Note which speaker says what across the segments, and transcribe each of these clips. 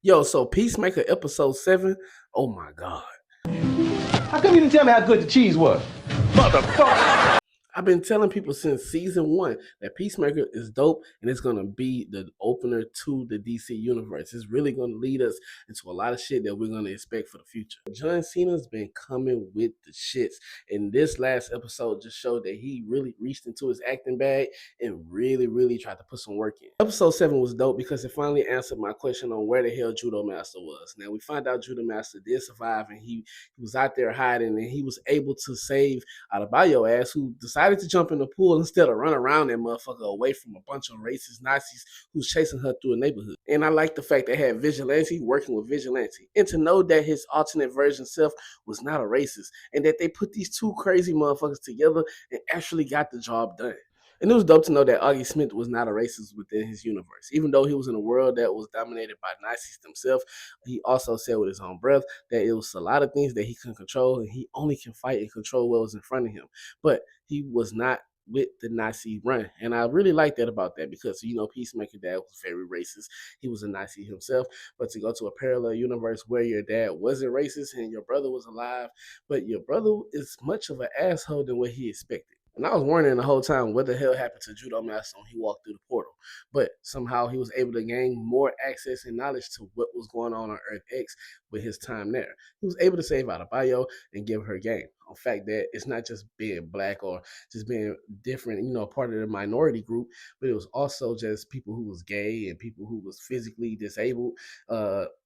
Speaker 1: Yo, so Peacemaker episode 7. Oh my God.
Speaker 2: How come you didn't tell me how good the cheese was? Motherfucker.
Speaker 1: I've been telling people since season 1 that Peacemaker is dope and it's gonna be the opener to the DC universe. It's really gonna lead us into a lot of shit that we're gonna expect for the future. John Cena's been coming with the shits, and this last episode just showed that he really reached into his acting bag and really tried to put some work in. Episode 7 was dope because it finally answered my question on where the hell Judo Master was. Now we find out Judo Master did survive, and he was out there hiding, and he was able to save Adebayo ass, who decided to jump in the pool instead of run around that motherfucker away from a bunch of racist Nazis who's chasing her through a neighborhood. And I like the fact they had Vigilante working with Vigilante, and to know that his alternate version self was not a racist, and that they put these two crazy motherfuckers together and actually got the job done. And it was dope to know that Augie Smith was not a racist within his universe. Even though he was in a world that was dominated by Nazis themselves, he also said with his own breath that it was a lot of things that he couldn't control, and he only can fight and control what was in front of him. But he was not with the Nazi run. And I really like that about that because, Peacemaker dad was very racist. He was a Nazi himself. But to go to a parallel universe where your dad wasn't racist and your brother was alive, but your brother is much of an asshole than what he expected. And I was wondering the whole time what the hell happened to Judo Master when he walked through the portal. But somehow he was able to gain more access and knowledge to what was going on Earth X with his time there. He was able to save Adebayo and give her game. On fact that it's not just being black or just being different, part of the minority group, but it was also just people who was gay and people who was physically disabled,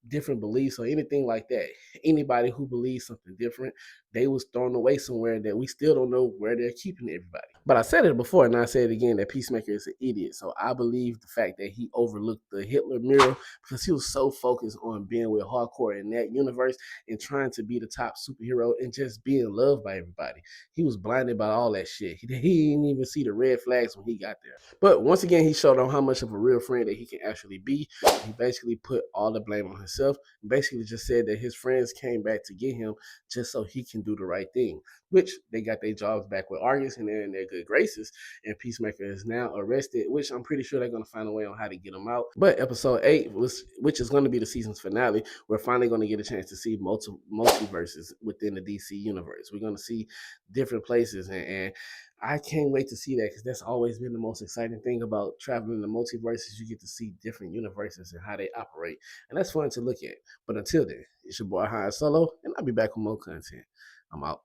Speaker 1: different beliefs or anything like that. Anybody who believes something different, they was thrown away somewhere that we still don't know where they're keeping everybody. But I said it before and I say it again that Peacemaker is an idiot. So I believe the fact that he overlooked the Hitler mural because he was so focused on being with hardcore in that universe and trying to be the top superhero and just being loved by everybody. He was blinded by all that shit. He didn't even see the red flags when he got there. But once again, he showed on how much of a real friend that he can actually be. He basically put all the blame on himself. Basically just said that his friends came back to get him just so he can do the right thing, which they got their jobs back with Argus and they're in their good graces. And Peacemaker is now arrested, which I'm pretty sure they're going to find a way on how to get him out. But episode 8, which is going to be the season's finale, we're finally going to get a chance to see multiverses within the DC universe. We're going to see different places, and I can't wait to see that because that's always been the most exciting thing about traveling the multiverses. You get to see different universes and how they operate, and that's fun to look at. But until then, it's your boy Han Solo, and I'll be back with more content. I'm out.